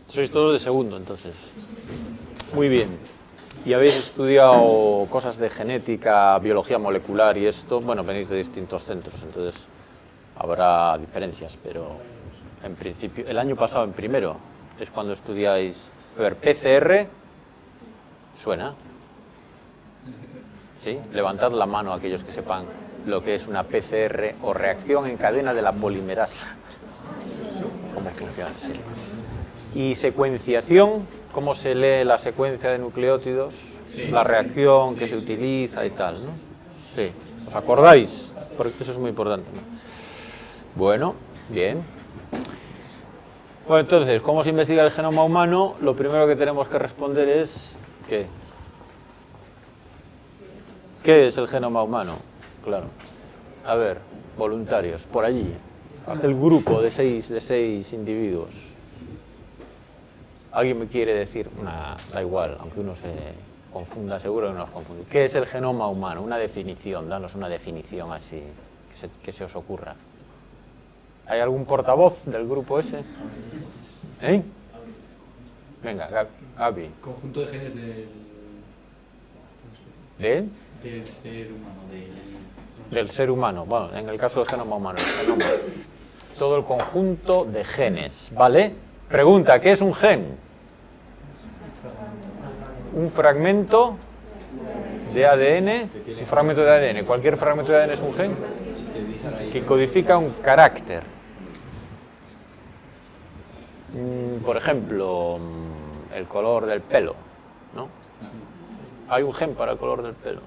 Sois todos de segundo, entonces. Muy bien. ¿Y habéis estudiado cosas de genética, biología molecular y esto? Bueno, venís de distintos centros, entonces habrá diferencias, pero en principio, el año pasado en primero es cuando estudiáis. A ver, PCR, ¿suena? ¿Sí? Levantad la mano a aquellos que sepan lo que es una PCR o reacción en cadena de la polimerasa. ¿Cómo funciona? Sí. Y secuenciación, ¿cómo se lee la secuencia de nucleótidos? Sí. La reacción que se utiliza y tal, ¿no? Sí. ¿Os acordáis? Porque eso es muy importante, ¿no? Bueno, bien. Bueno, entonces, ¿cómo se investiga el genoma humano? Lo primero que tenemos que responder es ¿qué? ¿Qué es el genoma humano? Claro. A ver, voluntarios, por allí. El grupo de seis individuos. ¿Alguien me quiere decir? Nah, da igual, aunque uno se confunda, seguro que no nos confunde. ¿Qué es el genoma humano? Una definición, danos una definición así, que se os ocurra. ¿Hay algún portavoz del grupo ese? ¿Eh? Venga, Gaby. Conjunto de genes del ser humano. Del ser humano. Bueno, en el caso del genoma humano, el genoma. Todo el conjunto de genes, ¿vale? Pregunta, ¿qué es un gen? Un fragmento de ADN. Un fragmento de ADN. Cualquier fragmento de ADN es un gen que codifica un carácter. Por ejemplo, el color del pelo, ¿no? ¿Hay un gen para el color del pelo?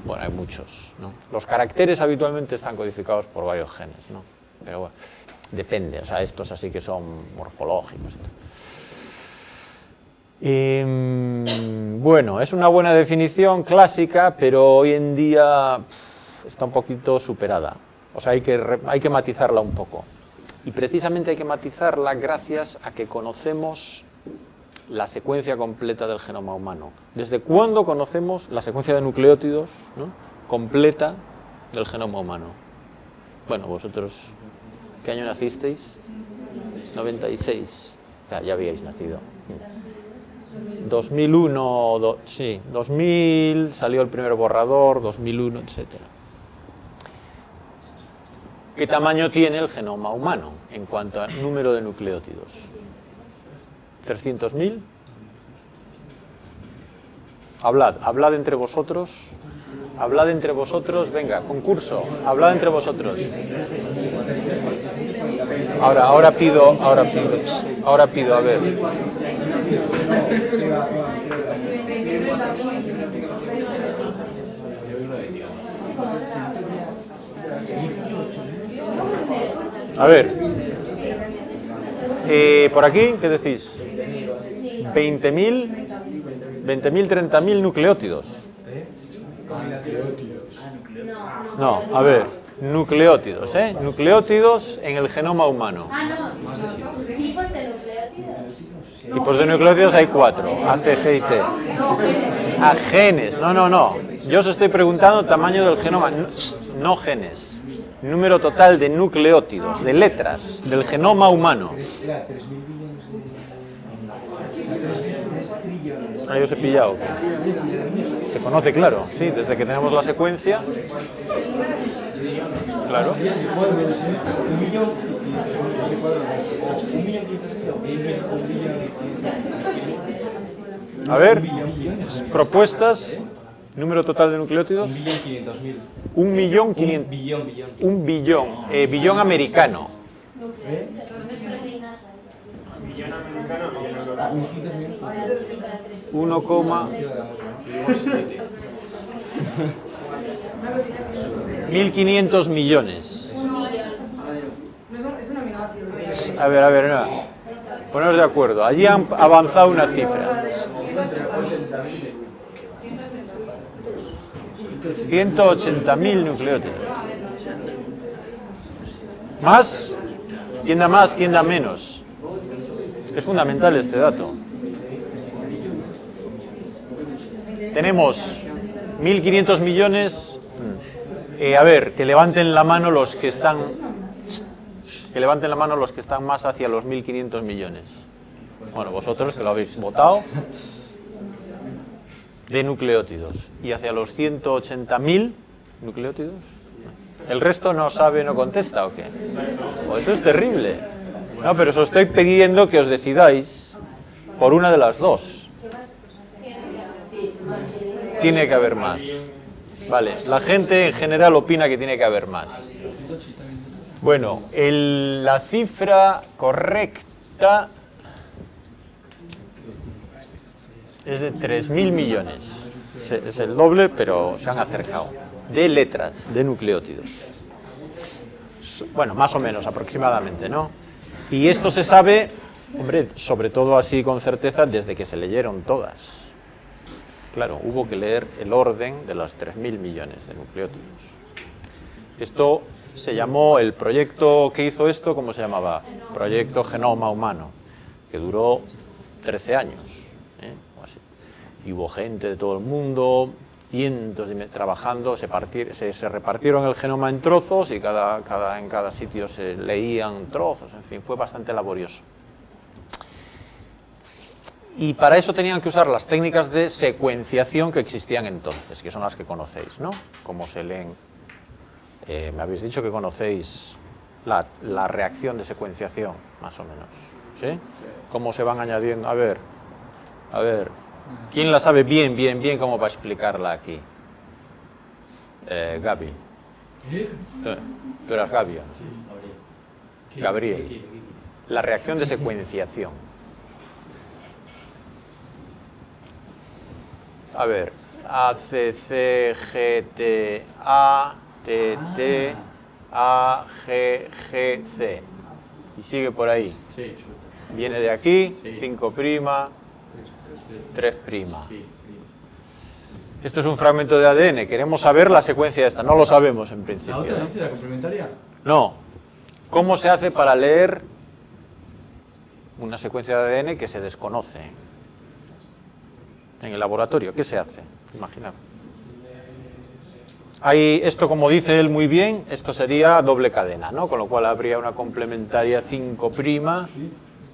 Bueno, hay muchos, ¿no? Los caracteres habitualmente están codificados por varios genes, ¿no? Pero bueno, depende, o sea, estos así que son morfológicos y tal. Bueno, es una buena definición clásica, pero hoy en día está un poquito superada. O sea, hay que matizarla un poco. Y precisamente hay que matizarla gracias a que conocemos la secuencia completa del genoma humano. ¿Desde cuándo conocemos la secuencia de nucleótidos, ¿no?, completa del genoma humano? Bueno, vosotros, ¿qué año nacisteis? 96. Ya habíais nacido. 2001, sí, 2000 salió el primer borrador, 2001, etcétera. ¿Qué tamaño tiene el genoma humano en cuanto al número de nucleótidos? ¿300.000? Hablad entre vosotros. Hablad entre vosotros, venga, concurso, hablad entre vosotros. Ahora pido, a ver. A ver, por aquí, ¿qué decís? 20.000, 30.000 nucleótidos. No, a ver, nucleótidos, nucleótidos en el genoma humano. Tipos de nucleótidos. Tipos de nucleótidos hay 4, A, T, G y T. Ah, genes, no. Yo os estoy preguntando tamaño del genoma, no genes. Número total de nucleótidos, de letras, del genoma humano. Ahí os he pillado. Se conoce, claro, sí, desde que tenemos la secuencia. Claro. A ver, propuestas. Número total de nucleótidos. 1.500.000. 1.500.000. Un billón. Billón americano. Billón americano. 1, 1.500 millones. A ver, no. Poneros de acuerdo. Allí han avanzado una cifra. 180.000 nucleótidos. ¿Más? ¿Quién da más? ¿Quién da menos? Es fundamental este dato. Tenemos 1.500 millones. A ver, que levanten la mano los que están... Que levanten la mano los que están más hacia los 1.500 millones. Bueno, vosotros que lo habéis votado. De nucleótidos. Y hacia los 180.000 nucleótidos. ¿El resto no sabe, no contesta o qué? Oh, eso es terrible. No, pero os estoy pidiendo que os decidáis por una de las dos. Tiene que haber más. Vale, la gente en general opina que tiene que haber más. Bueno, la cifra correcta es de 3.000 millones. Es el doble, pero se han acercado. De letras, de nucleótidos. Bueno, más o menos, aproximadamente, ¿no? Y esto se sabe, hombre, sobre todo así con certeza, desde que se leyeron todas. Claro, hubo que leer el orden de los 3.000 millones de nucleótidos. Esto se llamó, el proyecto que hizo esto, ¿cómo se llamaba? Proyecto Genoma Humano, que duró 13 años. O así. Y hubo gente de todo el mundo, cientos trabajando, se repartieron el genoma en trozos y en cada sitio se leían trozos, en fin, fue bastante laborioso. Y para eso tenían que usar las técnicas de secuenciación que existían entonces, que son las que conocéis, ¿no? Como se leen. Me habéis dicho que conocéis la reacción de secuenciación, más o menos, ¿sí? ¿Cómo se van añadiendo? A ver, ¿quién la sabe bien, cómo va a explicarla aquí? Gaby. ¿Tú eras Gaby? Gabriel. La reacción de secuenciación. A ver, A, C, C, G, T, A, T, T, A, G, G, C. Y sigue por ahí. Viene de aquí, 5', 3'. Esto es un fragmento de ADN. Queremos saber la secuencia de esta. No lo sabemos en principio. ¿La otra dice la complementaria? No. ¿Cómo se hace para leer una secuencia de ADN que se desconoce? En el laboratorio, ¿qué se hace? Imaginar. Hay esto, como dice él muy bien, esto sería doble cadena, ¿no? Con lo cual habría una complementaria 5',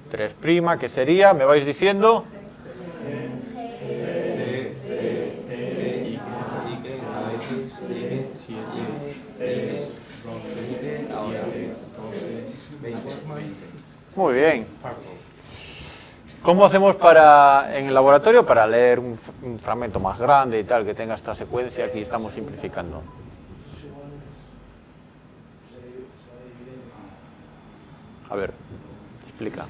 3', que sería, ¿me vais diciendo? Muy bien. ¿Cómo hacemos en el laboratorio para leer un fragmento más grande y tal, que tenga esta secuencia? Aquí estamos simplificando. A ver, explica.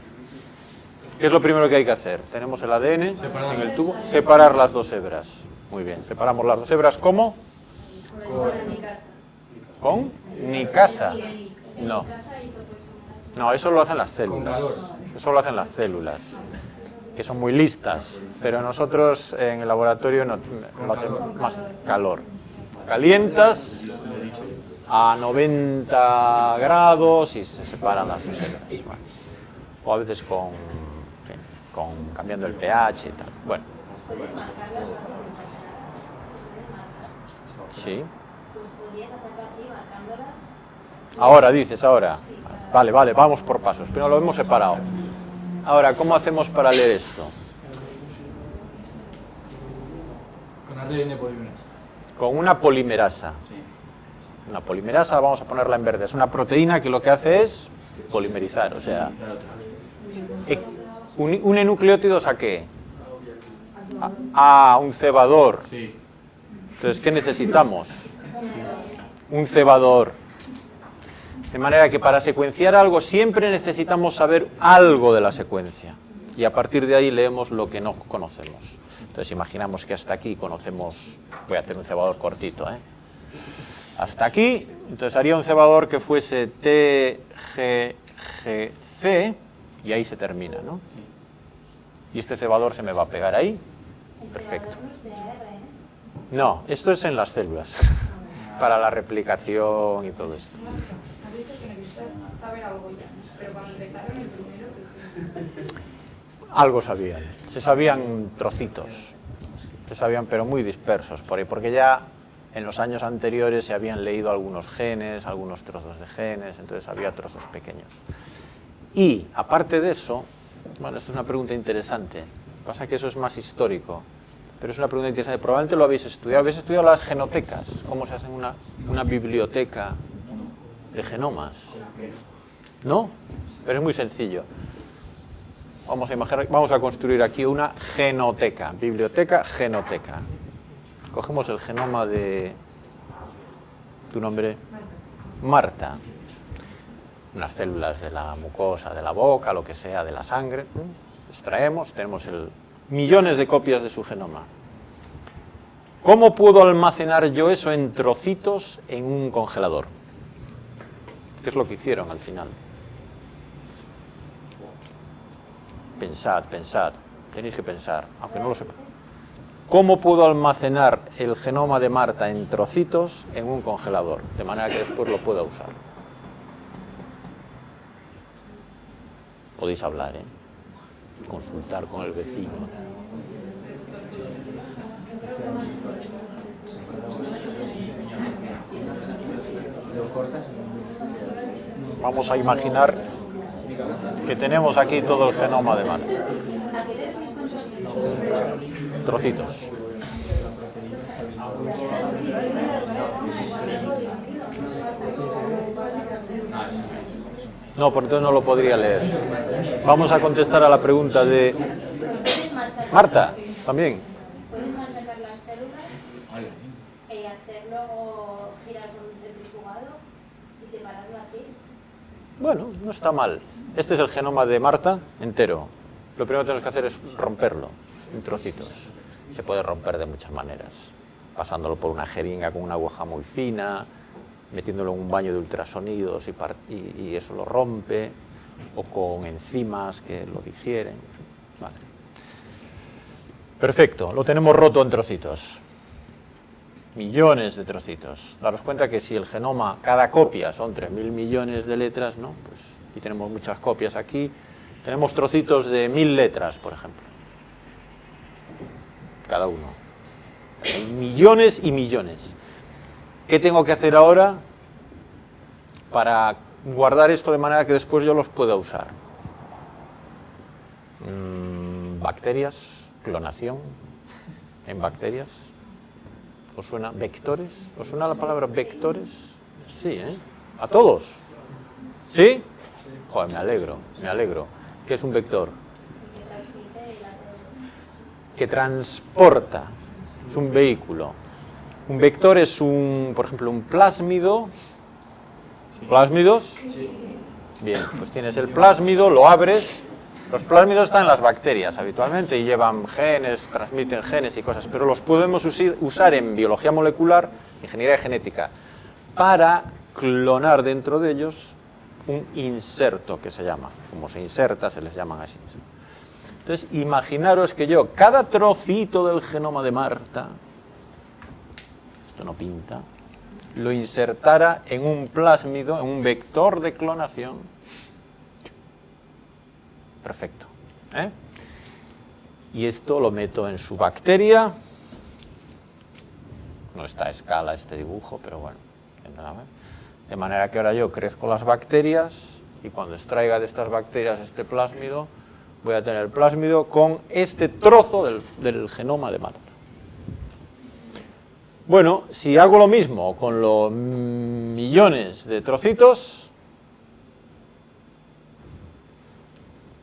¿Qué es lo primero que hay que hacer? Tenemos el ADN en el tubo. Separar las dos hebras. Muy bien, separamos las dos hebras. ¿Cómo? ¿Con? Nicasa. No. No, eso lo hacen las células. Eso lo hacen las células, que son muy listas, pero nosotros en el laboratorio no, lo hacemos más calor. Calientas a 90 grados y se separan las dos hebras. Bueno. O a veces cambiando el pH y tal. Bueno. Sí. Ahora dices, ahora. Vale, vamos por pasos, pero lo hemos separado. Ahora, ¿cómo hacemos para leer esto? Con ADN polimerasa. Con una polimerasa. Sí. Una polimerasa, vamos a ponerla en verde. Es una proteína que lo que hace es polimerizar, o sea... ¿Une nucleótidos a qué? A un cebador. Sí. Entonces, ¿qué necesitamos? Un cebador. De manera que para secuenciar algo siempre necesitamos saber algo de la secuencia. Y a partir de ahí leemos lo que no conocemos. Entonces imaginamos que hasta aquí conocemos... Voy a hacer un cebador cortito, ¿eh? Hasta aquí, entonces haría un cebador que fuese T, G, G, C, y ahí se termina, ¿no? Y este cebador se me va a pegar ahí. Perfecto. No, esto es en las células. Para la replicación y todo esto. Has dicho que necesitas saber algo ya, pero cuando empezaron el primero... Algo sabían. Se sabían trocitos. Se sabían, pero muy dispersos por ahí, porque ya en los años anteriores se habían leído algunos genes, algunos trozos de genes, entonces había trozos pequeños. Y, aparte de eso, bueno, esto es una pregunta interesante, pasa que eso es más histórico, pero es una pregunta interesante, probablemente lo habéis estudiado las genotecas, cómo se hace una biblioteca de genomas, ¿no? Pero es muy sencillo. Vamos a construir aquí una genoteca, biblioteca, genoteca. Cogemos el genoma de tu nombre, Marta, unas células de la mucosa, de la boca, lo que sea, de la sangre, extraemos, tenemos millones de copias de su genoma. ¿Cómo puedo almacenar yo eso en trocitos en un congelador? ¿Qué es lo que hicieron al final? Pensad, tenéis que pensar, aunque no lo sepa. ¿Cómo puedo almacenar el genoma de Marta en trocitos en un congelador, de manera que después lo pueda usar? Podéis hablar, consultar con el vecino. Vamos a imaginar que tenemos aquí todo el genoma de Marta. Trocitos. No, por entonces no lo podría leer. Vamos a contestar a la pregunta de Marta, también. ¿Puedes machacar las células y hacer luego giras con un centrifugado y separarlo así? Bueno, no está mal. Este es el genoma de Marta entero. Lo primero que tenemos que hacer es romperlo en trocitos. Se puede romper de muchas maneras. Pasándolo por una jeringa con una aguja muy fina, metiéndolo en un baño de ultrasonidos y eso lo rompe, o con enzimas que lo digieren. Vale. Perfecto, lo tenemos roto en trocitos. Millones de trocitos. Daros cuenta que si el genoma, cada copia son 3.000 millones de letras, ¿no? Pues, y tenemos muchas copias aquí, tenemos trocitos de 1.000 letras, por ejemplo. Cada uno. Hay millones y millones. ¿Qué tengo que hacer ahora para guardar esto de manera que después yo los pueda usar? Bacterias, clonación en bacterias. ¿Os suena vectores? ¿Os suena la palabra vectores? Sí, ¿eh? ¿A todos? ¿Sí? Joder, me alegro. ¿Qué es un vector? Que transporta. Es un vehículo. Un vector es por ejemplo, un plásmido. ¿Plásmidos? Bien, pues tienes el plásmido, lo abres. Los plásmidos están en las bacterias habitualmente y llevan genes, transmiten genes y cosas, pero los podemos usar en biología molecular, ingeniería genética, para clonar dentro de ellos un inserto que se llama. Como se inserta, se les llaman así. Entonces, imaginaros que yo, cada trocito del genoma de Marta, esto no pinta, lo insertara en un plásmido, en un vector de clonación. Perfecto. Y esto lo meto en su bacteria. No está a escala este dibujo, pero bueno. De manera que ahora yo crezco las bacterias y cuando extraiga de estas bacterias este plásmido, voy a tener el plásmido con este trozo del genoma de Marta. Bueno, si hago lo mismo con los millones de trocitos,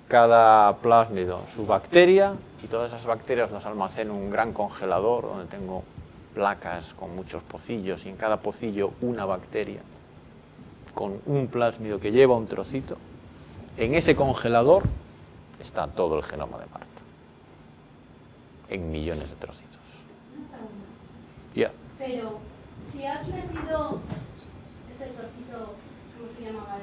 cada plásmido su bacteria, y todas esas bacterias las almaceno en un gran congelador donde tengo placas con muchos pocillos y en cada pocillo una bacteria con un plásmido que lleva un trocito. En ese congelador está todo el genoma de Marta, en millones de trocitos. Pero si has metido ese trocito, ¿cómo se llamaba?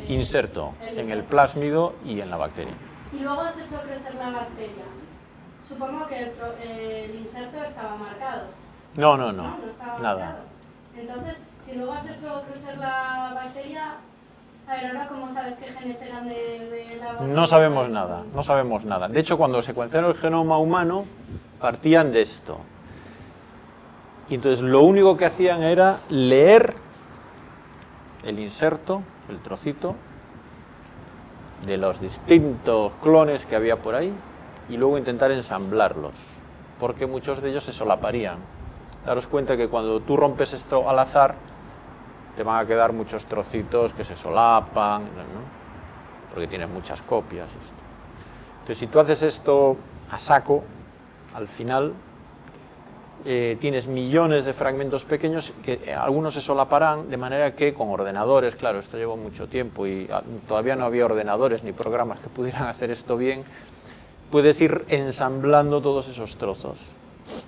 Inserto en el plásmido y en la bacteria. Y luego has hecho crecer la bacteria. Supongo que el inserto estaba marcado. No estaba nada. marcado. Entonces, si luego has hecho crecer la bacteria, a ver, ahora cómo sabes qué genes eran de la bacteria. No sabemos nada. De hecho, cuando secuenciaron el genoma humano, partían de esto. Y entonces lo único que hacían era leer el inserto, el trocito, de los distintos clones que había por ahí y luego intentar ensamblarlos, porque muchos de ellos se solaparían. Daros cuenta que cuando tú rompes esto al azar, te van a quedar muchos trocitos que se solapan, ¿no? Porque tienes muchas copias. Entonces, si tú haces esto a saco, al final tienes millones de fragmentos pequeños que algunos se solaparán, de manera que con ordenadores, claro, esto llevó mucho tiempo y todavía no había ordenadores ni programas que pudieran hacer esto bien, puedes ir ensamblando todos esos trozos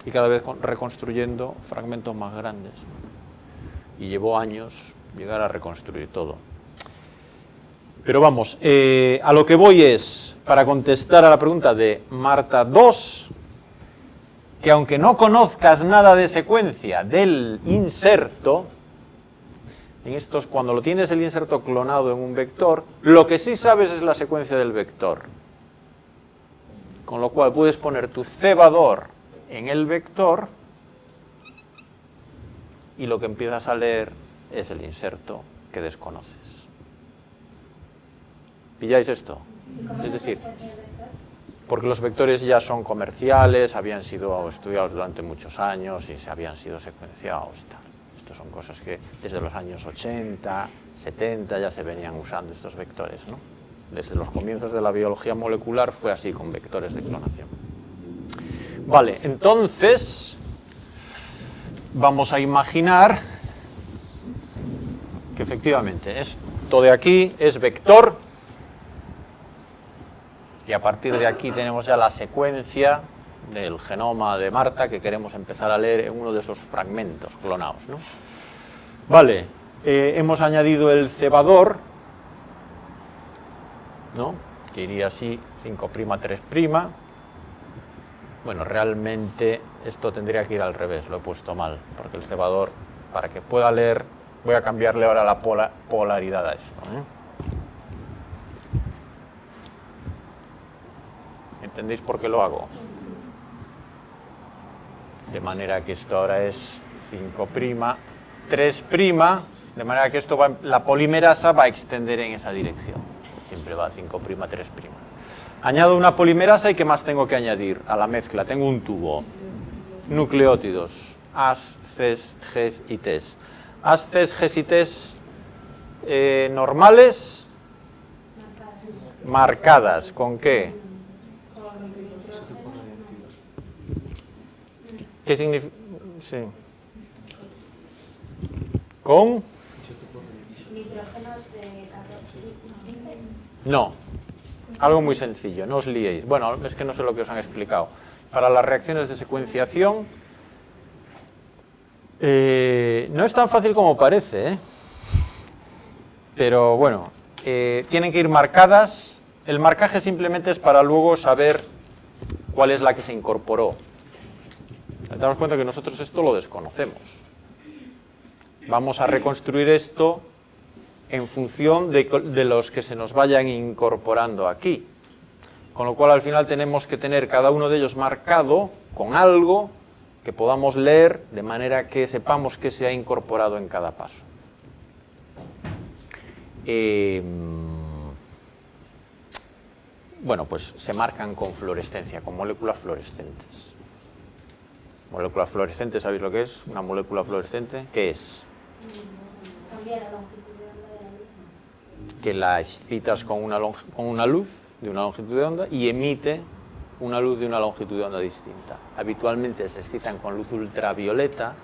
y cada vez reconstruyendo fragmentos más grandes. Y llevó años llegar a reconstruir todo. Pero vamos, a lo que voy es, para contestar a la pregunta de Marta 2, que aunque no conozcas nada de secuencia del inserto, en estos, cuando lo tienes el inserto clonado en un vector, lo que sí sabes es la secuencia del vector. Con lo cual puedes poner tu cebador en el vector y lo que empiezas a leer es el inserto que desconoces. ¿Pilláis esto? Es decir, porque los vectores ya son comerciales, habían sido estudiados durante muchos años y se habían sido secuenciados. Estas son cosas que desde los años 80, 70 ya se venían usando estos vectores, ¿no? Desde los comienzos de la biología molecular fue así con vectores de clonación. Vale, entonces vamos a imaginar que efectivamente esto de aquí es vector y a partir de aquí tenemos ya la secuencia del genoma de Marta que queremos empezar a leer en uno de esos fragmentos clonados, ¿no? Vale, hemos añadido el cebador, ¿no? Que iría así, 5', 3'. Bueno, realmente esto tendría que ir al revés, lo he puesto mal, porque el cebador, para que pueda leer, voy a cambiarle ahora la polaridad a esto, ¿eh? ¿Entendéis por qué lo hago? De manera que esto ahora es 5', 3', de manera que esto la polimerasa va a extender en esa dirección. Siempre va 5', 3'. Añado una polimerasa y ¿qué más tengo que añadir a la mezcla? Tengo un tubo, nucleótidos, As, Cs, Gs y Ts. As, Cs, Gs y Ts normales, marcadas. ¿Con qué? ¿Qué significa? Sí. ¿Con? Nitrógenos de carbono. No. Algo muy sencillo, no os liéis. Bueno, es que no sé lo que os han explicado. Para las reacciones de secuenciación no es tan fácil como parece, ¿eh? Pero bueno, tienen que ir marcadas. El marcaje simplemente es para luego saber cuál es la que se incorporó. Damos cuenta que nosotros esto lo desconocemos. Vamos a reconstruir esto en función de los que se nos vayan incorporando aquí. Con lo cual al final tenemos que tener cada uno de ellos marcado con algo que podamos leer de manera que sepamos que se ha incorporado en cada paso. Bueno, pues se marcan con fluorescencia, con moléculas fluorescentes. Molécula fluorescente, ¿sabéis lo que es? Una molécula fluorescente, ¿qué es? Cambia la longitud de onda de la luz. Que la excitas con una luz de una longitud de onda y emite una luz de una longitud de onda distinta. Habitualmente se excitan con luz ultravioleta,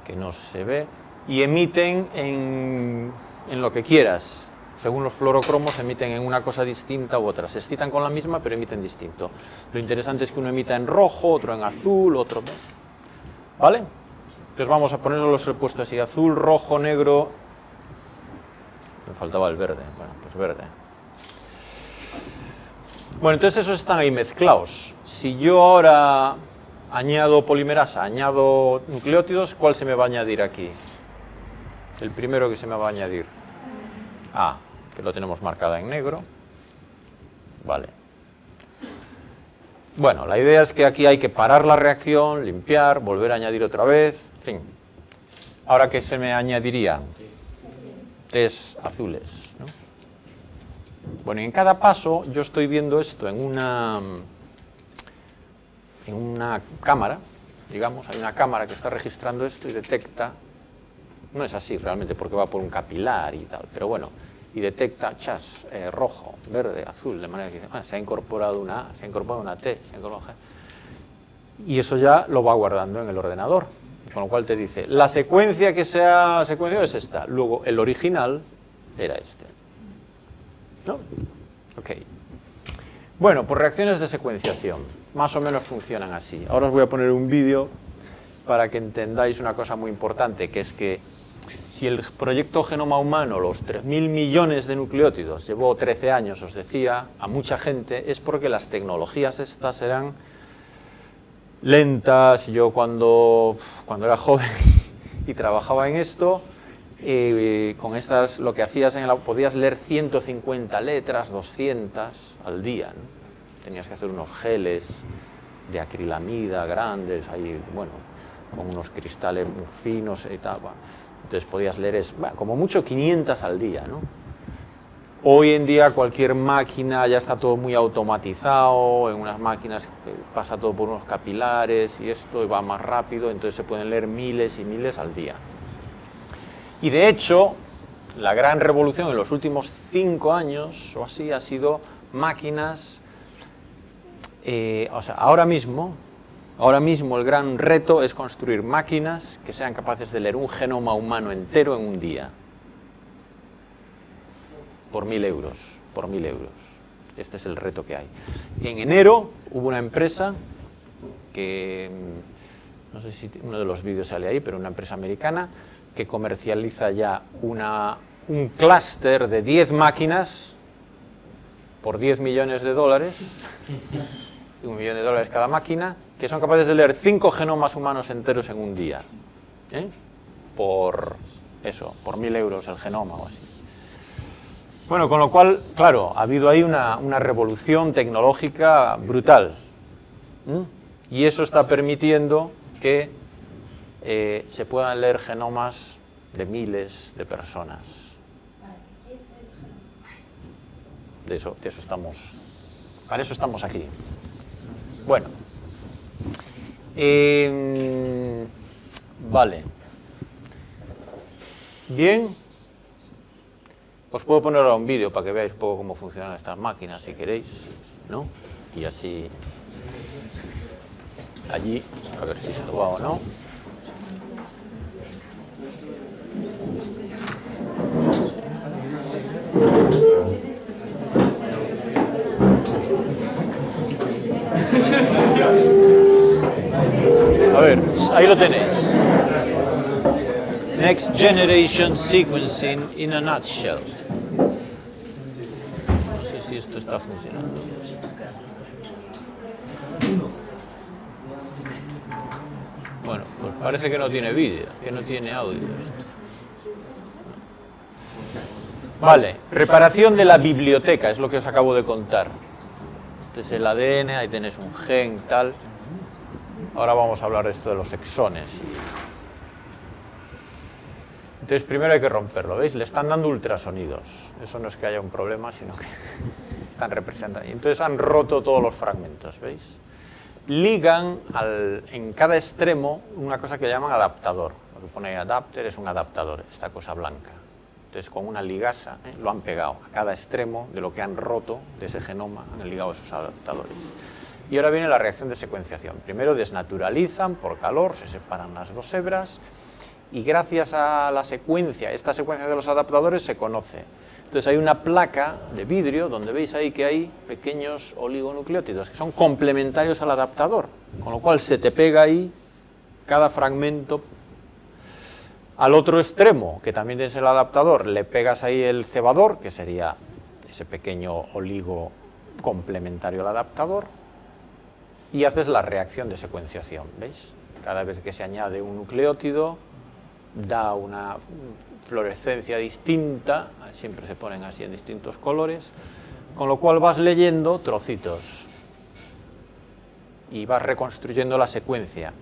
que no se ve, y emiten en lo que quieras. Según los fluorocromos emiten en una cosa distinta u otra. Se excitan con la misma, pero emiten distinto. Lo interesante es que uno emita en rojo, otro en azul, otro... ¿Vale? Entonces vamos a ponerlo, los he puesto así, azul, rojo, negro... Me faltaba el verde. Bueno, pues verde. Bueno, entonces esos están ahí mezclados. Si yo ahora añado polimerasa, añado nucleótidos, ¿cuál se me va a añadir aquí? El primero que se me va a añadir. A, que lo tenemos marcada en negro. Vale. Bueno, la idea es que aquí hay que parar la reacción, limpiar, volver a añadir otra vez, en fin. Ahora, ¿qué se me añadiría? Tés azules, ¿no? Bueno, y en cada paso yo estoy viendo esto en una cámara, digamos, hay una cámara que está registrando esto y detecta, no es así realmente porque va por un capilar y tal, pero bueno, y detecta rojo, verde, azul, de manera que se ha incorporado una A, se ha incorporado una T, se ha incorporado G. Y eso ya lo va guardando en el ordenador, con lo cual te dice, la secuencia que se ha secuenciado es esta, luego el original era este. ¿No? Ok. Bueno, pues reacciones de secuenciación, más o menos funcionan así. Ahora os voy a poner un vídeo para que entendáis una cosa muy importante, que es que si el proyecto Genoma Humano, los 3.000 millones de nucleótidos, llevó 13 años, os decía, a mucha gente, es porque las tecnologías estas eran lentas. Yo cuando era joven y trabajaba en esto, con estas lo que hacías podías leer 150 letras, 200 al día, ¿no? Tenías que hacer unos geles de acrilamida grandes, ahí, bueno, con unos cristales muy finos y tal. Entonces podías leer como mucho 500 al día, ¿no? Hoy en día cualquier máquina ya está todo muy automatizado, en unas máquinas pasa todo por unos capilares y esto va más rápido, entonces se pueden leer miles y miles al día. Y de hecho, la gran revolución en los últimos 5 años o así ha sido máquinas, o sea, ahora mismo el gran reto es construir máquinas que sean capaces de leer un genoma humano entero en un día. Por 1.000 euros, por 1.000 euros. Este es el reto que hay. Y en enero hubo una empresa que, no sé si uno de los vídeos sale ahí, pero una empresa americana que comercializa ya un clúster de 10 máquinas por $10 millones, $1 millón cada máquina, que son capaces de leer 5 genomas humanos enteros en un día. Por eso, por 1.000 euros el genoma o así. Bueno, con lo cual, claro, ha habido ahí una revolución tecnológica brutal. Y eso está permitiendo que se puedan leer genomas de miles de personas. Para eso estamos aquí. Bueno. Vale. Bien. Os puedo poner ahora un vídeo para que veáis un poco cómo funcionan estas máquinas, si queréis, ¿no? Y así, allí, a ver si esto va o no. A ver, ahí lo tenéis. Next Generation Sequencing in a nutshell. No sé si esto está funcionando. Bueno, pues parece que no tiene vídeo, que no tiene audio. Vale, preparación de la biblioteca, es lo que os acabo de contar. Este es el ADN, ahí tenéis un gen, tal. Ahora vamos a hablar de esto de los exones. Entonces primero hay que romperlo, ¿veis? Le están dando ultrasonidos. Eso no es que haya un problema, sino que están representando. Y entonces han roto todos los fragmentos, ¿veis? Ligan en cada extremo una cosa que llaman adaptador. Lo que pone adapter es un adaptador, esta cosa blanca. Entonces con una ligasa lo han pegado a cada extremo de lo que han roto de ese genoma, han ligado esos adaptadores. Y ahora viene la reacción de secuenciación. Primero desnaturalizan por calor, se separan las dos hebras. Y gracias a la secuencia, esta secuencia de los adaptadores se conoce. Entonces hay una placa de vidrio donde veis ahí que hay pequeños oligonucleótidos que son complementarios al adaptador, con lo cual se te pega ahí cada fragmento. Al otro extremo, que también tienes el adaptador, le pegas ahí el cebador, que sería ese pequeño oligo complementario al adaptador, y haces la reacción de secuenciación, ¿veis? Cada vez que se añade un nucleótido, da una fluorescencia distinta, siempre se ponen así en distintos colores, con lo cual vas leyendo trocitos. y vas reconstruyendo la secuencia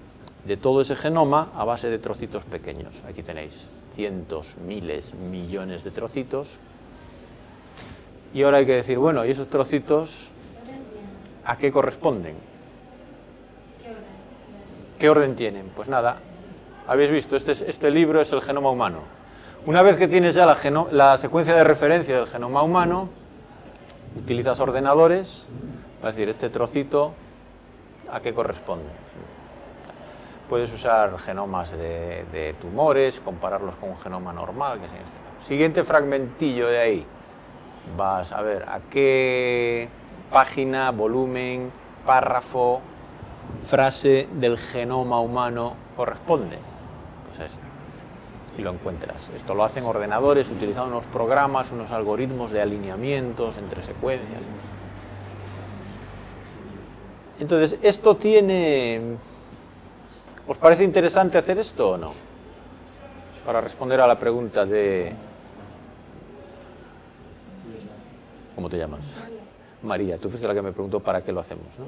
de todo ese genoma a base de trocitos pequeños. Aquí tenéis cientos, miles, millones de trocitos. Y ahora hay que decir, bueno, ¿y esos trocitos a qué corresponden? ¿Qué orden tienen? Pues nada, habéis visto, este libro es el genoma humano. Una vez que tienes ya la secuencia de referencia del genoma humano, utilizas ordenadores para decir, este trocito, ¿a qué corresponde? Puedes usar genomas de tumores, compararlos con un genoma normal, que es en este caso. Siguiente fragmentillo de ahí, vas a ver a qué página, volumen, párrafo, frase del genoma humano corresponde. Pues esto. Y lo encuentras. Esto lo hacen ordenadores utilizando unos programas, unos algoritmos de alineamientos entre secuencias. Entonces, esto tiene... ¿Os parece interesante hacer esto o no? Para responder a la pregunta de... ¿Cómo te llamas? María, tú fuiste la que me preguntó para qué lo hacemos, ¿no?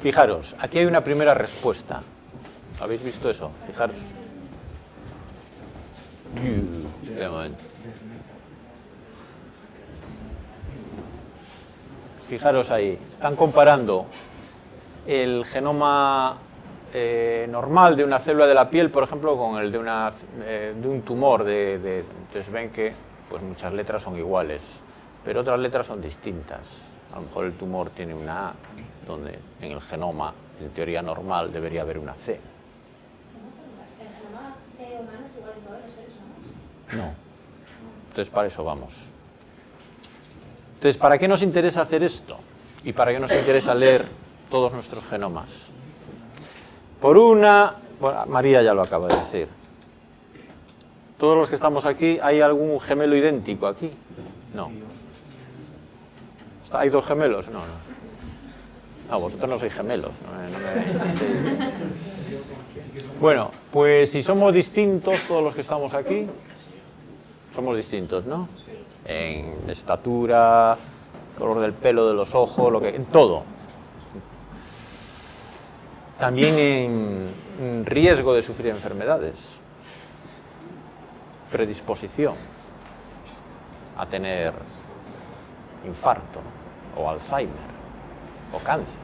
Fijaros, aquí hay una primera respuesta. ¿Habéis visto eso? Fijaros. Fijaros ahí. Están comparando el genoma normal de una célula de la piel, por ejemplo, con el de un tumor. Entonces ven que pues muchas letras son iguales, pero otras letras son distintas. A lo mejor el tumor tiene una A, donde en el genoma, en teoría normal, debería haber una C. ¿El genoma humano es igual en todos los seres humanos? No. Entonces, para eso vamos. Entonces, ¿para qué nos interesa hacer esto? ¿Y para qué nos interesa leer todos nuestros genomas? Por una... Bueno, María ya lo acaba de decir. Todos los que estamos aquí, ¿hay algún gemelo idéntico aquí? No. ¿Hay dos gemelos? No, no. No, vosotros no sois gemelos. Bueno, pues si somos distintos, todos los que estamos aquí, somos distintos, ¿no? En estatura, color del pelo, de los ojos, en todo. También en riesgo de sufrir enfermedades, predisposición a tener infarto o Alzheimer o cáncer,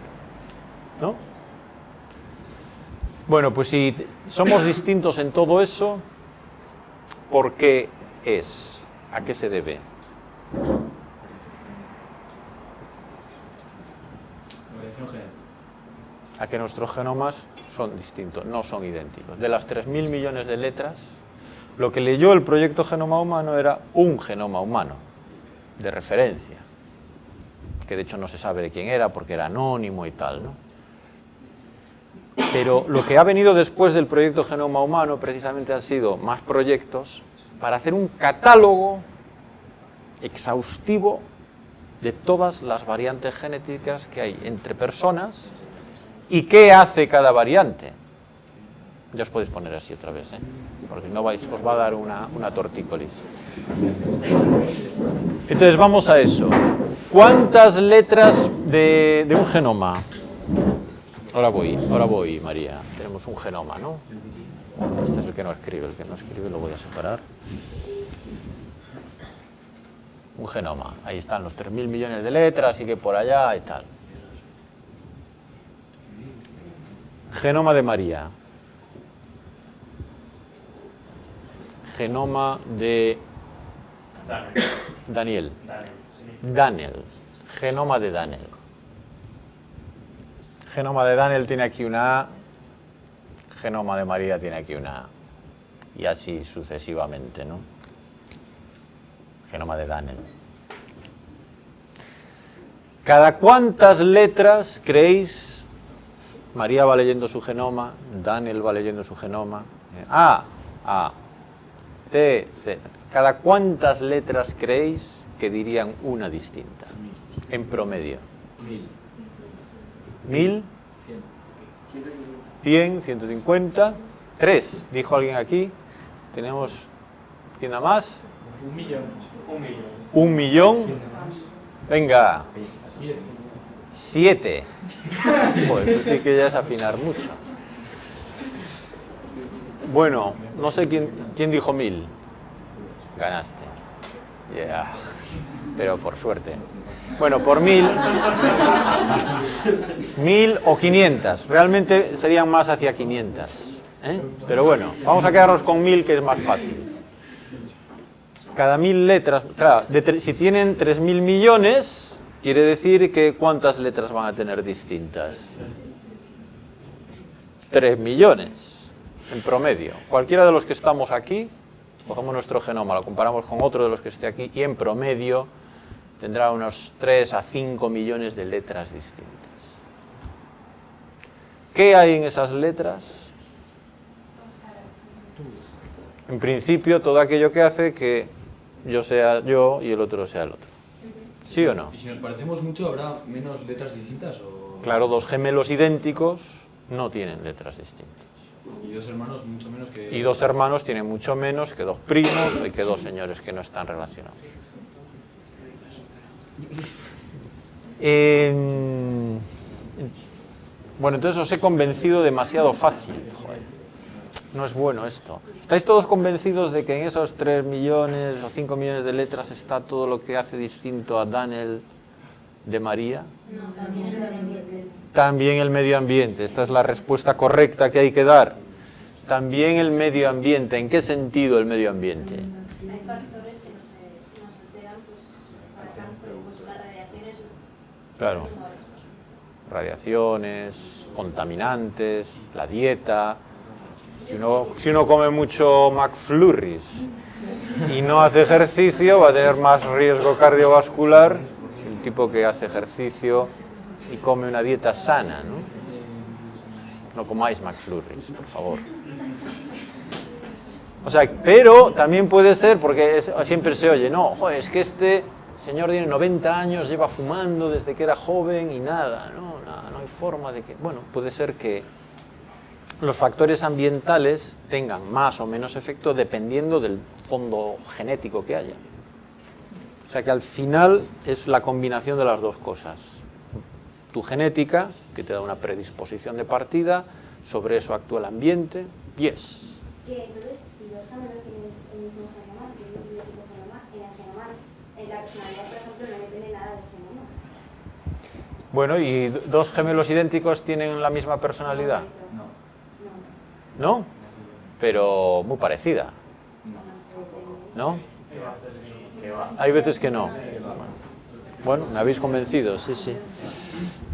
¿no? Bueno, pues si somos distintos en todo eso, ¿por qué es? ¿A qué se debe? Variación genética. A que nuestros genomas son distintos, no son idénticos. De las 3.000 millones de letras, lo que leyó el proyecto Genoma Humano era un genoma humano, de referencia, que de hecho no se sabe de quién era porque era anónimo y tal, ¿no? Pero lo que ha venido después del proyecto Genoma Humano precisamente han sido más proyectos para hacer un catálogo exhaustivo de todas las variantes genéticas que hay entre personas y qué hace cada variante. Ya os podéis poner así otra vez, porque no os va a dar una tortícolis. Entonces vamos a eso. ¿Cuántas letras de un genoma? Ahora voy, María. Tenemos un genoma, ¿no? Este es el que no escribe. El que no escribe lo voy a separar. Un genoma. Ahí están los 3.000 millones de letras y que por allá y tal. Genoma de María. Genoma de Daniel. Daniel. Genoma de Daniel. Genoma de Daniel tiene aquí una A. Genoma de María tiene aquí una A. Y así sucesivamente, ¿no? Genoma de Daniel. ¿Cada cuántas letras creéis? María va leyendo su genoma, Daniel va leyendo su genoma. A, C. ¿Cada cuántas letras creéis que dirían una distinta? En promedio. 1.000. 100, 150. 3, dijo alguien aquí. Tenemos, ¿quién da más? 1 millón. 1 millón. 1 millón. Venga. 7. Pues eso sí que ya es afinar mucho. Bueno, no sé quién dijo 1000. Ganaste. Yeah. Pero por suerte. Bueno, por 1000. 1000 o 500. Realmente serían más hacia 500. Pero bueno, vamos a quedarnos con 1000, que es más fácil. Cada 1000 letras, claro, si tienen 3000 millones, quiere decir que ¿cuántas letras van a tener distintas? 3 millones, en promedio. Cualquiera de los que estamos aquí, cogemos nuestro genoma, lo comparamos con otro de los que esté aquí, y en promedio tendrá unos 3 a 5 millones de letras distintas. ¿Qué hay en esas letras? En principio, todo aquello que hace que yo sea yo y el otro sea el otro. ¿Sí o no? ¿Y si nos parecemos mucho, habrá menos letras distintas? O... Claro, 2 gemelos idénticos no tienen letras distintas. Y 2 hermanos mucho menos que... Y 2 hermanos tienen mucho menos que 2 primos y que 2 señores que no están relacionados. Bueno, entonces os he convencido demasiado fácil. Joder. No es bueno esto. ¿Estáis todos convencidos de que en esos 3 millones o 5 millones de letras está todo lo que hace distinto a Daniel de María? No, también el medio ambiente. También el medio ambiente. Esta es la respuesta correcta que hay que dar. También el medio ambiente. ¿En qué sentido el medio ambiente? Hay factores que nos alteran, pues, por ejemplo, pues, las radiaciones. Claro. Radiaciones, contaminantes, la dieta. Si uno come mucho McFlurries y no hace ejercicio, va a tener más riesgo cardiovascular que un tipo que hace ejercicio y come una dieta sana, ¿no? No comáis McFlurries, por favor. O sea, pero también puede ser, porque siempre se oye, no, joder, es que este señor tiene 90 años, lleva fumando desde que era joven y nada, no hay forma de que... Bueno, puede ser que los factores ambientales tengan más o menos efecto dependiendo del fondo genético que haya. O sea que al final es la combinación de las dos cosas. Tu genética, que te da una predisposición de partida, sobre eso actúa el ambiente, yes. Que entonces, si 2 gemelos tienen el mismo genoma, si tienen un biológico genoma, en el genoma, en la personalidad, por ejemplo, no depende nada del genoma. Bueno, ¿y 2 gemelos idénticos tienen la misma personalidad? ¿No? Pero muy parecida. ¿No? Hay veces que no. Bueno, me habéis convencido, sí, sí.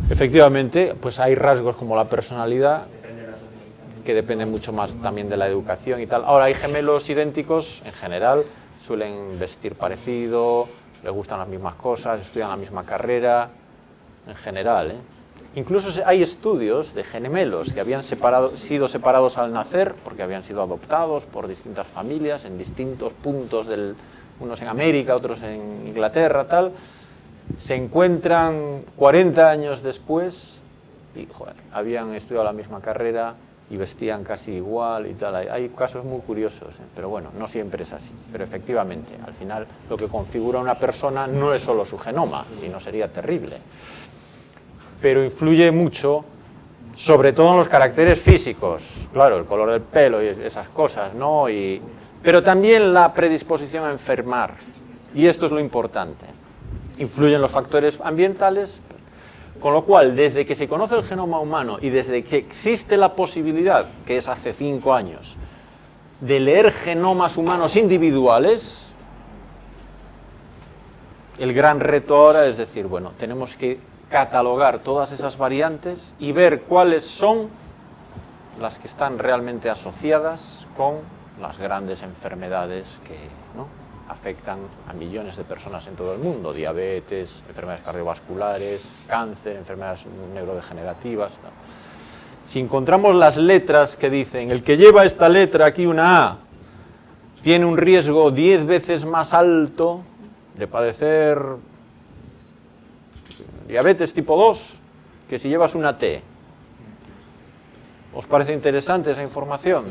Efectivamente, pues hay rasgos como la personalidad que dependen mucho más también de la educación y tal. Ahora, hay gemelos idénticos, en general, suelen vestir parecido, les gustan las mismas cosas, estudian la misma carrera, en general, ¿eh? Incluso hay estudios de gemelos que habían sido separados al nacer, porque habían sido adoptados por distintas familias en distintos puntos, unos en América, otros en Inglaterra, tal. Se encuentran 40 años después y, joder, habían estudiado la misma carrera y vestían casi igual y tal. Hay casos muy curiosos, pero bueno, no siempre es así. Pero efectivamente, al final, lo que configura una persona no es solo su genoma, sino sería terrible. Pero influye mucho, sobre todo en los caracteres físicos, claro, el color del pelo y esas cosas, ¿no? Pero también la predisposición a enfermar, y esto es lo importante. Influyen los factores ambientales, con lo cual, desde que se conoce el genoma humano y desde que existe la posibilidad, que es hace 5 años, de leer genomas humanos individuales, el gran reto ahora es decir, bueno, tenemos que catalogar todas esas variantes y ver cuáles son las que están realmente asociadas con las grandes enfermedades que, ¿no?, afectan a millones de personas en todo el mundo: diabetes, enfermedades cardiovasculares, cáncer, enfermedades neurodegenerativas, ¿no? Si encontramos las letras que dicen, el que lleva esta letra aquí, una A, tiene un riesgo 10 veces más alto de padecer diabetes tipo 2 que si llevas una T. ¿Os parece interesante esa información?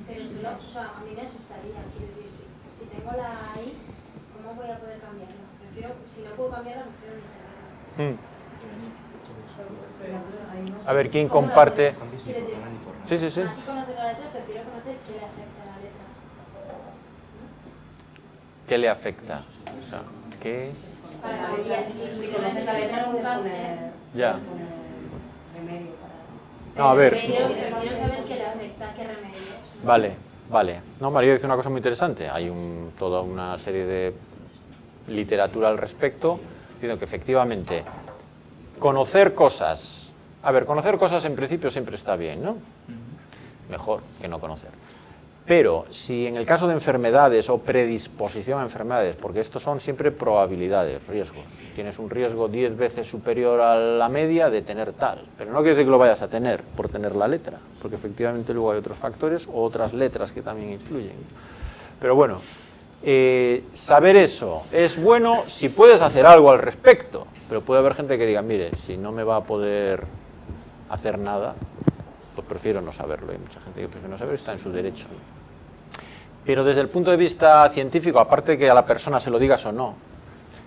Pero solo, o sea, a mí me asustaría, quiero decir, si tengo la I, ¿cómo voy a poder cambiarla? prefiero, si no puedo cambiarla, prefiero ni saberla. A ver, ¿quién comparte? Quiero decir, Sí, sí, sí. más que conocer la letra, prefiero conocer qué le afecta a la letra. ¿Qué le afecta? O sea, ¿qué? Para cambiar, si conoces la letra de un cáncer, Ya. Remedio para... No, a ver. prefiero saber qué le afecta, qué remedios. Vale, vale. No, María dice una cosa muy interesante. Hay toda una serie de literatura al respecto, diciendo que efectivamente conocer cosas... A ver, conocer cosas en principio siempre está bien, ¿no? Mejor que no conocer. Pero si en el caso de enfermedades o predisposición a enfermedades, porque estos son siempre probabilidades, riesgos, tienes un riesgo 10 veces superior a la media de tener tal, pero no quiere decir que lo vayas a tener por tener la letra, porque efectivamente luego hay otros factores o otras letras que también influyen. Pero bueno, saber eso es bueno si puedes hacer algo al respecto, pero puede haber gente que diga, mire, si no me va a poder hacer nada, pues prefiero no saberlo. Hay mucha gente que prefiere no saberlo, está en su derecho. Pero desde el punto de vista científico, aparte de que a la persona se lo digas o no,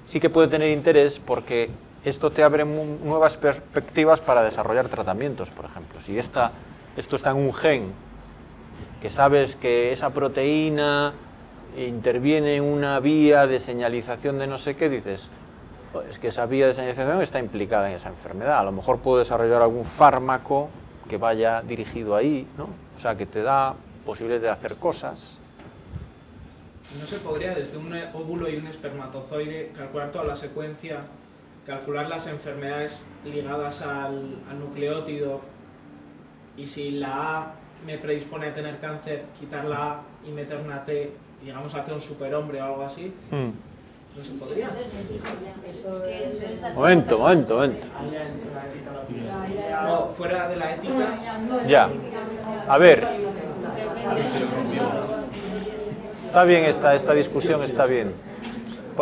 sí que puede tener interés porque esto te abre nuevas perspectivas para desarrollar tratamientos, por ejemplo. Si esto está en un gen, que sabes que esa proteína interviene en una vía de señalización de no sé qué, dices, es que esa vía de señalización está implicada en esa enfermedad. A lo mejor puedo desarrollar algún fármaco que vaya dirigido ahí, ¿no? O sea, que te da posibilidad de hacer cosas. ¿No se podría desde un óvulo y un espermatozoide calcular toda la secuencia, calcular las enfermedades ligadas al nucleótido y si la A me predispone a tener cáncer, quitar la A y meter una T, digamos hacer un superhombre o algo así? ¿No se podría? Momento. No, fuera de la ética. Ya. A ver. Está bien esta discusión, está bien.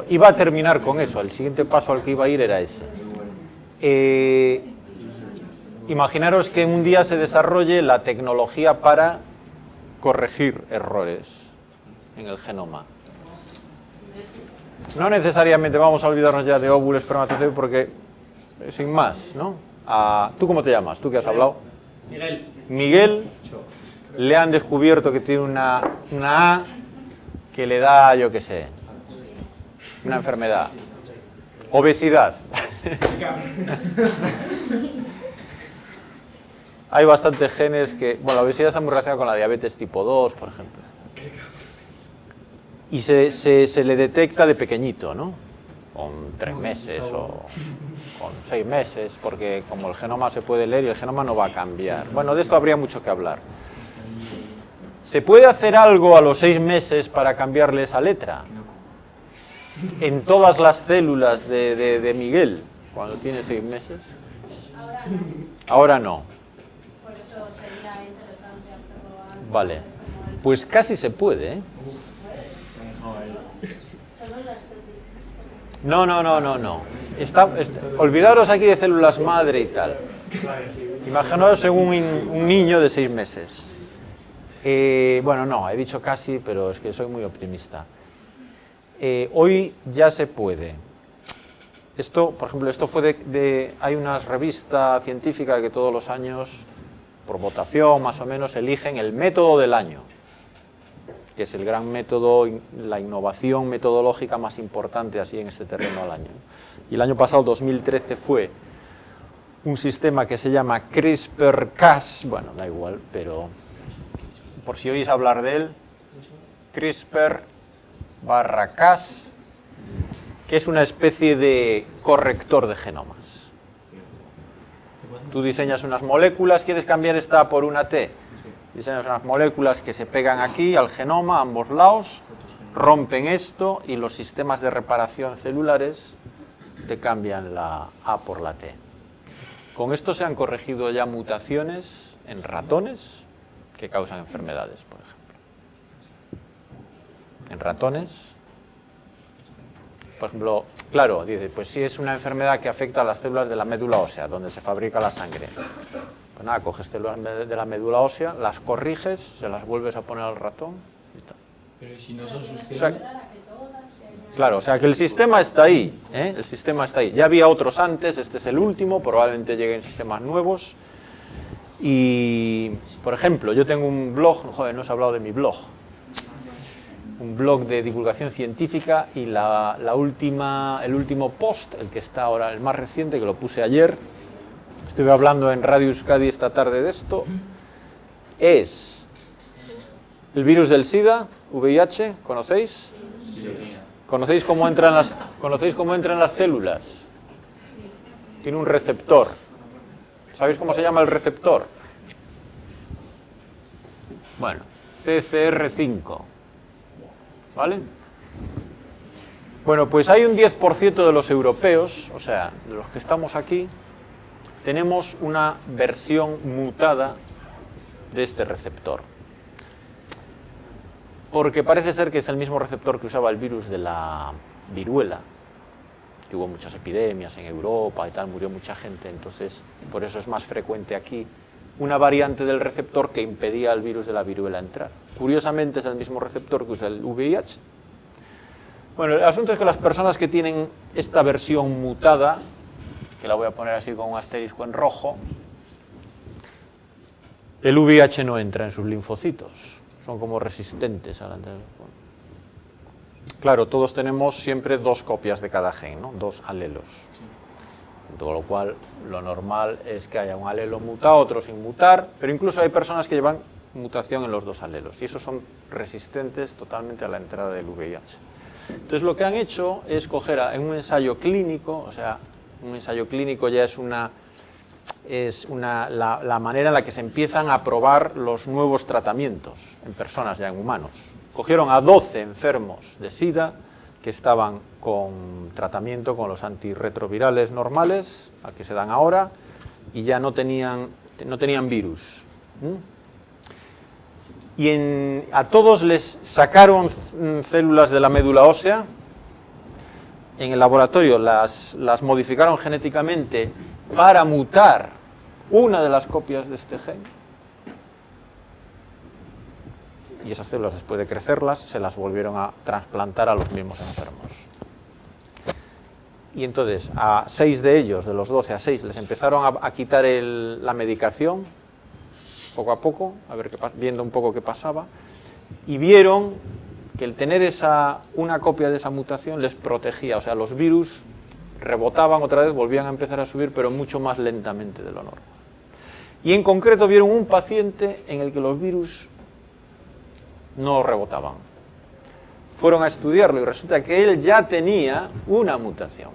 Iba a terminar con eso, el siguiente paso al que iba a ir era ese. Imaginaros que un día se desarrolle la tecnología para corregir errores en el genoma. No necesariamente vamos a olvidarnos ya de óvulo, espermatozoide, porque sin más, ¿no? ¿Tú cómo te llamas? ¿Tú qué has hablado? Miguel. Miguel, le han descubierto que tiene una A que le da, yo qué sé, una enfermedad. Obesidad. Hay bastantes genes que... Bueno, la obesidad está muy relacionada con la diabetes tipo 2, por ejemplo. Y se le detecta de pequeñito, ¿no? Con 3 meses o con 6 meses, porque como el genoma se puede leer y el genoma no va a cambiar. Bueno, de esto habría mucho que hablar. ¿Se puede hacer algo a los 6 meses para cambiarle esa letra? En todas las células de Miguel, cuando tiene 6 meses. Ahora no. Por eso sería interesante hacerlo antes. Vale. Pues casi se puede, ¿eh? Solo la estética. No. Olvidaros aquí de células madre y tal. Imaginaos en un niño de 6 meses. Bueno, no, he dicho casi, pero es que soy muy optimista. Hoy ya se puede. Esto, por ejemplo, esto fue hay una revista científica que todos los años, por votación más o menos, eligen el método del año, que es el gran método, la innovación metodológica más importante así en este terreno al año. Y el año pasado, 2013, fue un sistema que se llama CRISPR-Cas, bueno, da igual, pero por si oís hablar de él, CRISPR/Cas, que es una especie de corrector de genomas. Tú diseñas unas moléculas, ¿quieres cambiar esta por una T? Diseñas unas moléculas que se pegan aquí al genoma, a ambos lados, rompen esto y los sistemas de reparación celulares te cambian la A por la T. Con esto se han corregido ya mutaciones en ratones que causan enfermedades, por ejemplo. En ratones, por ejemplo, claro, dice, pues si es una enfermedad que afecta a las células de la médula ósea, donde se fabrica la sangre. Pues nada, coges células de la médula ósea, las corriges, se las vuelves a poner al ratón y tal. Pero si no son sus O sea, células... Claro, o sea que el sistema está ahí, ¿eh? El sistema está ahí. Ya había otros antes, este es el último, probablemente lleguen sistemas nuevos. Y, por ejemplo, yo tengo un blog, joder, no os he hablado de mi blog. Un blog de divulgación científica y el último post, el que está ahora, el más reciente, que lo puse ayer, estuve hablando en Radio Euskadi esta tarde de esto, es el virus del SIDA, VIH, ¿conocéis? ¿Conocéis cómo entran las células? Tiene un receptor. ¿Sabéis cómo se llama el receptor? Bueno, CCR5. ¿Vale? Bueno, pues hay un 10% de los europeos, o sea, de los que estamos aquí, tenemos una versión mutada de este receptor. Porque parece ser que es el mismo receptor que usaba el virus de la viruela, que hubo muchas epidemias en Europa y tal, murió mucha gente, entonces por eso es más frecuente aquí una variante del receptor que impedía al virus de la viruela entrar. Curiosamente es el mismo receptor que usa el VIH. Bueno, el asunto es que las personas que tienen esta versión mutada, que la voy a poner así con un asterisco en rojo, el VIH no entra en sus linfocitos, son como resistentes al antígeno. Claro, todos tenemos siempre 2 copias de cada gen, ¿no? 2 alelos. Con lo cual, lo normal es que haya un alelo mutado, otro sin mutar, pero incluso hay personas que llevan mutación en los 2 alelos, y esos son resistentes totalmente a la entrada del VIH. Entonces, lo que han hecho es coger en un ensayo clínico, o sea, un ensayo clínico ya es la manera en la que se empiezan a probar los nuevos tratamientos en personas, ya en humanos. Cogieron a 12 enfermos de SIDA que estaban con tratamiento con los antirretrovirales normales, a que se dan ahora, y ya no tenían virus. Y a todos les sacaron células de la médula ósea, en el laboratorio las modificaron genéticamente para mutar una de las copias de este gen, y esas células, después de crecerlas, se las volvieron a trasplantar a los mismos enfermos. Y entonces a 6 de ellos, de los 12 a 6, les empezaron a quitar la medicación, poco a poco, viendo un poco qué pasaba, y vieron que el tener una copia de esa mutación les protegía, o sea, los virus rebotaban otra vez, volvían a empezar a subir, pero mucho más lentamente de lo normal. Y en concreto vieron un paciente en el que los virus no rebotaban. Fueron a estudiarlo y resulta que él ya tenía una mutación,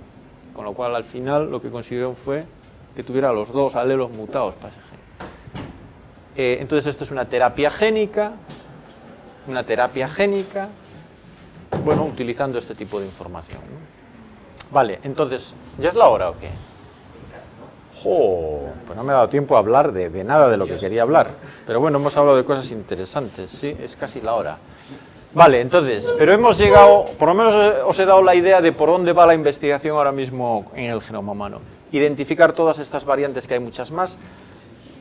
con lo cual al final lo que consiguieron fue que tuviera los 2 alelos mutados para ese gen. Entonces esto es una terapia génica, bueno, utilizando este tipo de información, ¿no? Vale, entonces, ¿ya es la hora o qué? Pues no me ha dado tiempo a hablar de nada de lo que quería hablar. Pero bueno, hemos hablado de cosas interesantes, sí, es casi la hora. Vale, entonces, pero hemos llegado, por lo menos os he dado la idea de por dónde va la investigación ahora mismo en el genoma humano. Identificar todas estas variantes, que hay muchas más.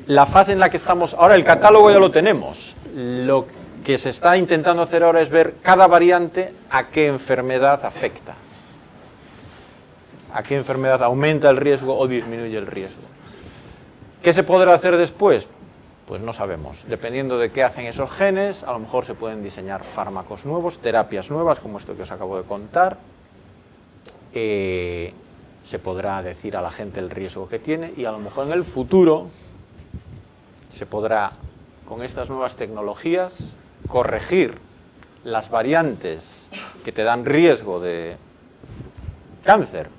La fase en la que estamos, ahora el catálogo ya lo tenemos. Lo que se está intentando hacer ahora es ver cada variante a qué enfermedad afecta. ¿A qué enfermedad aumenta el riesgo o disminuye el riesgo? ¿Qué se podrá hacer después? Pues no sabemos. Dependiendo de qué hacen esos genes, a lo mejor se pueden diseñar fármacos nuevos, terapias nuevas, como esto que os acabo de contar. Se podrá decir a la gente el riesgo que tiene y a lo mejor en el futuro se podrá, con estas nuevas tecnologías, corregir las variantes que te dan riesgo de cáncer.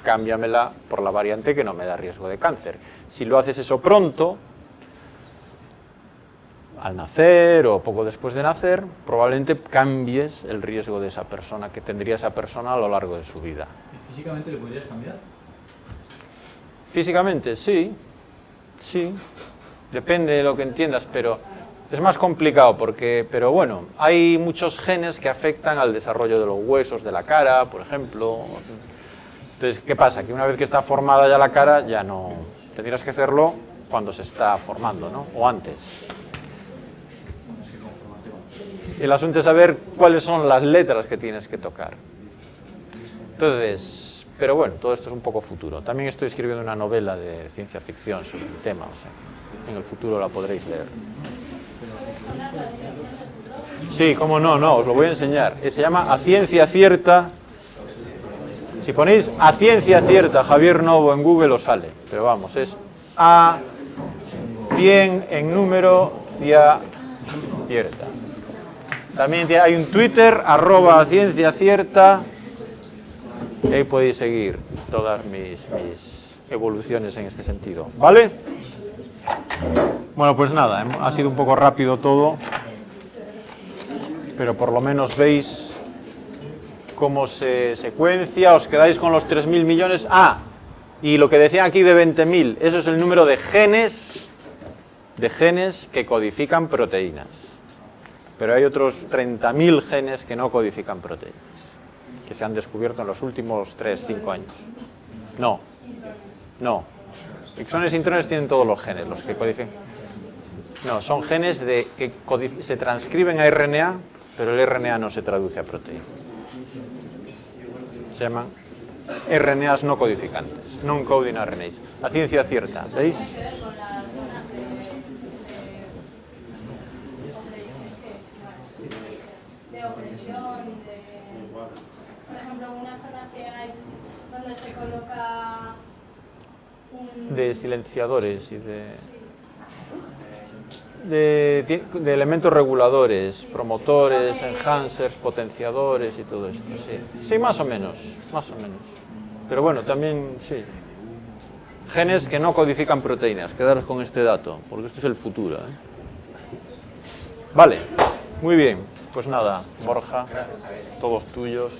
Cámbiamela por la variante que no me da riesgo de cáncer. Si lo haces eso pronto, al nacer o poco después de nacer, probablemente cambies el riesgo de esa persona, que tendría esa persona a lo largo de su vida. ¿Físicamente le podrías cambiar? Físicamente, sí, depende de lo que entiendas, pero es más complicado pero bueno, hay muchos genes que afectan al desarrollo de los huesos de la cara, por ejemplo. Entonces, ¿qué pasa? Que una vez que está formada ya la cara, ya no... Tendrías que hacerlo cuando se está formando, ¿no? O antes. El asunto es saber cuáles son las letras que tienes que tocar. Entonces, pero bueno, todo esto es un poco futuro. También estoy escribiendo una novela de ciencia ficción sobre el tema, o sea, en el futuro la podréis leer. Sí, cómo no, os lo voy a enseñar. Se llama A Ciencia Cierta. Si ponéis A Ciencia Cierta Javier Novo en Google os sale, pero vamos, es A 100 en número Ciencia Cierta. También hay un Twitter, @cienciacierta, y ahí podéis seguir todas mis evoluciones en este sentido, ¿vale? Bueno, pues nada, ha sido un poco rápido todo, pero por lo menos veis cómo se secuencia, os quedáis con los 3.000 millones. Ah, y lo que decían aquí de 20.000, eso es el número de genes que codifican proteínas. Pero hay otros 30.000 genes que no codifican proteínas, que se han descubierto en los últimos 3-5 años. No. Exones e intrones tienen todos los genes, los que codifican. No, son genes que se transcriben a RNA, pero el RNA no se traduce a proteína. Se llaman RNAs no codificantes, non-coding RNAs. La ciencia cierta, ¿veis? De opresión y de, por ejemplo, unas zonas que hay donde se coloca de silenciadores y de elementos reguladores, promotores, enhancers, potenciadores y todo esto, sí. Sí, más o menos. Pero bueno, también, sí. Genes que no codifican proteínas, quedaros con este dato, porque esto es el futuro, ¿eh? Vale, muy bien. Pues nada, Borja, todos tuyos.